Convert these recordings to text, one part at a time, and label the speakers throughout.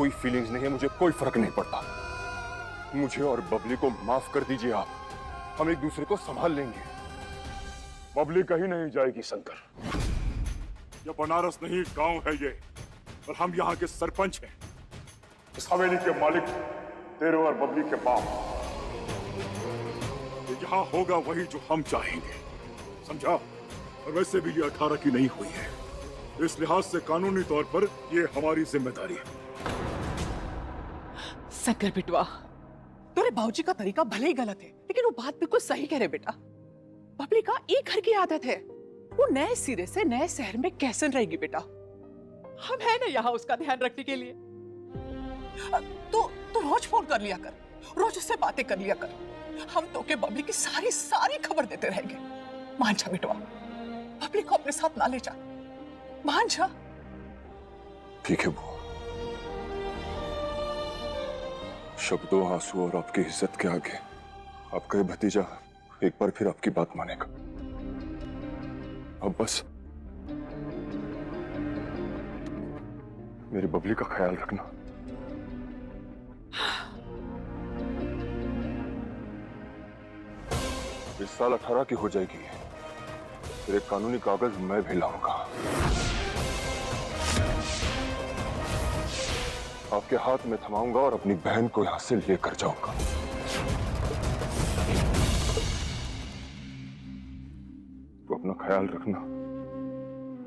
Speaker 1: कोई फीलिंग्स नहीं है, मुझे कोई फर्क नहीं पड़ता। मुझे और बबली को माफ कर दीजिए आप, हम एक दूसरे को संभाल लेंगे।
Speaker 2: बबली कहीं नहीं जाएगी शंकर। ये बनारस नहीं गांव है ये, और हम यहाँ के सरपंच हैं। इस हवेली के मालिक तेरे और बबली के बाप। यहाँ होगा वही जो हम चाहेंगे, समझा? और वैसे भी ये 18 की नहीं हुई है, इस लिहाज से कानूनी तौर पर ये हमारी जिम्मेदारी है।
Speaker 3: शंकर बिटवा, तेरे बाबूजी का तरीका भले ही गलत है, लेकिन वो बात बिल्कुल सही कह रहे बेटा। बबली का एक घर की आदत है, वो नए सिरे से नए शहर में कैसे रहेगी बेटा? हम है ना यहाँ उसका ध्यान रखने के लिए। तो रोज फोन कर लिया कर, रोज उससे बातें कर लिया कर। हम तो के बबली की सारी खबर देते रहेंगे। मान जा बेटवा, बबली को अपने साथ ना ले जा, मान जा।
Speaker 1: ठीक है बुआ, शब्दों, आंसू और आपकी इज्जत के आगे आपका ये भतीजा एक बार फिर आपकी बात मानेगा। अब बस मेरी बबली का ख्याल रखना। इस साल 18 की हो जाएगी, फिर एक कानूनी कागज मैं भी लाऊंगा। आपके हाथ में थमाऊंगा और अपनी बहन को यहां से लेकर जाऊंगा। तो अपना ख्याल रखना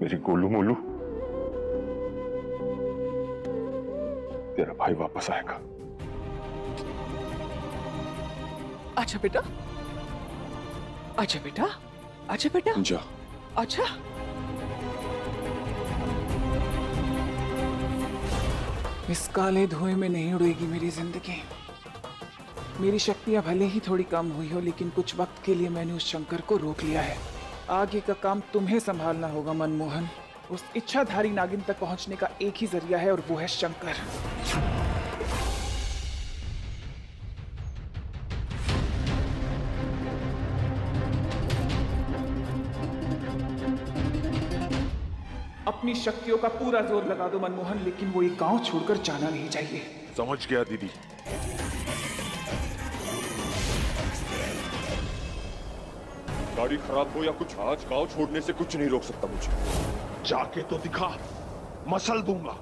Speaker 1: मेरी गोलू मोलू। तेरा भाई वापस आएगा।
Speaker 3: अच्छा बेटा, अच्छा बेटा, अच्छा बेटा,
Speaker 1: जा।
Speaker 3: अच्छा।
Speaker 4: इस काले धुएं में नहीं उड़ेगी मेरी जिंदगी। मेरी शक्तियां भले ही थोड़ी कम हुई हो, लेकिन कुछ वक्त के लिए मैंने उस शंकर को रोक लिया है। आगे का काम तुम्हें संभालना होगा मनमोहन। उस इच्छाधारी नागिन तक पहुंचने का एक ही जरिया है, और वो है शंकर। अपनी शक्तियों का पूरा जोर लगा दो मनमोहन, लेकिन वो एक गांव छोड़कर जाना नहीं चाहिए।
Speaker 2: समझ गया दीदी। गाड़ी खराब हो या कुछ, आज गांव छोड़ने से कुछ नहीं रोक सकता मुझे। जाके तो दिखा, मसल दूंगा।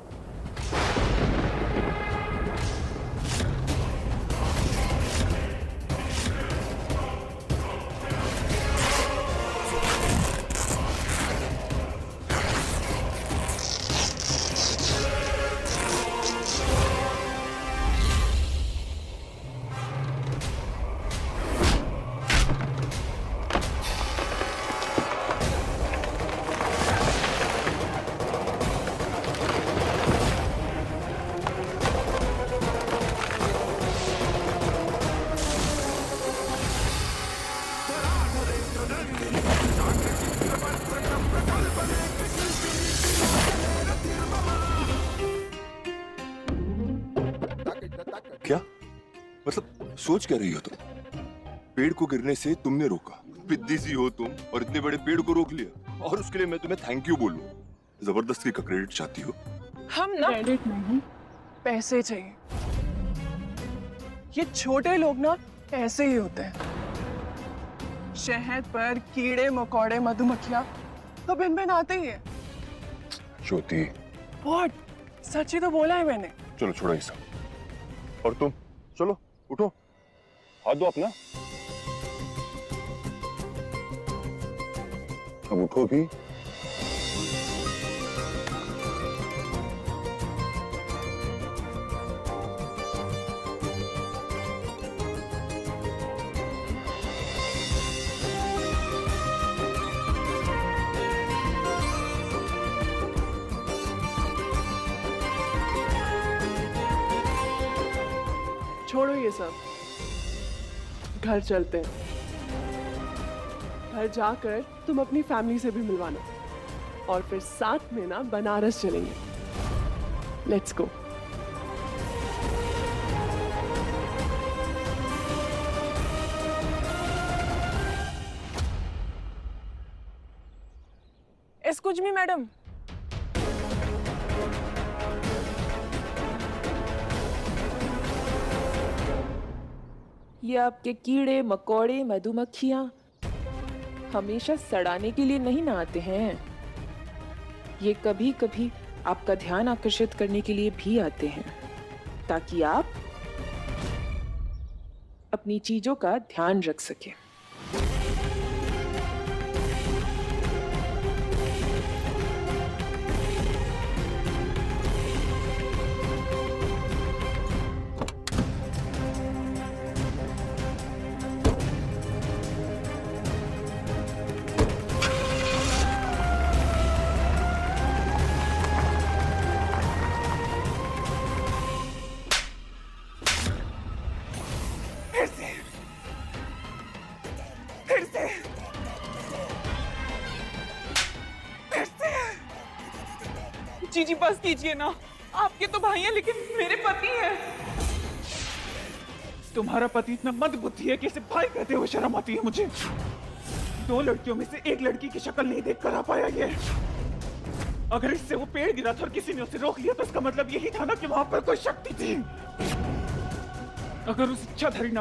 Speaker 1: क्या मतलब सोच क्या रही हो तुम? पेड़ को गिरने से तुमने रोका, पिद्दी सी हो तुम और इतने बड़े पेड़ को रोक लिया, और उसके लिए मैं तुम्हें थैंक यू बोलूं? जबरदस्ती का क्रेडिट चाहती हो?
Speaker 3: हम ना
Speaker 5: क्रेडिट नहीं,
Speaker 3: पैसे चाहिए। ये छोटे लोग ना ऐसे ही होते हैं। शहद पर कीड़े मकोड़े मधुमक्खियां तो भिन भिन आते ही है।
Speaker 1: ज्योति,
Speaker 3: व्हाट? सच ही तो बोला है मैंने।
Speaker 1: चलो छोड़ो ये सब, और तुम चलो उठो, हाथ दो अपना। अब उठो भी।
Speaker 3: छोड़ो ये सब, घर चलते हैं। घर जाकर तुम अपनी फैमिली से भी मिलवाना, और फिर साथ में ना बनारस चलेंगे। Let's go. Excuse me madam.
Speaker 5: ये आपके कीड़े मकोड़े मधुमक्खियां हमेशा सड़ाने के लिए नहीं ना आते हैं। ये कभी कभी आपका ध्यान आकर्षित करने के लिए भी आते हैं, ताकि आप अपनी चीजों का ध्यान रख सकें।
Speaker 4: जी बस कीजिए ना, आपके तो भाई हैं लेकिन मेरे पति हैं। तुम्हारा पति इतना मंदबुद्धि है कि इसे भाई कहते हुए शर्म आती है मुझे। 2 लड़कियों में से एक लड़की की शक्ल नहीं देख कर आ पाया ये। अगर इससे वो पेड़ गिरा था और किसी ने उसे रोक लिया तो इसका मतलब यही था ना कि वहां पर कोई शक्ति थी। अगर उस इच्छाधारी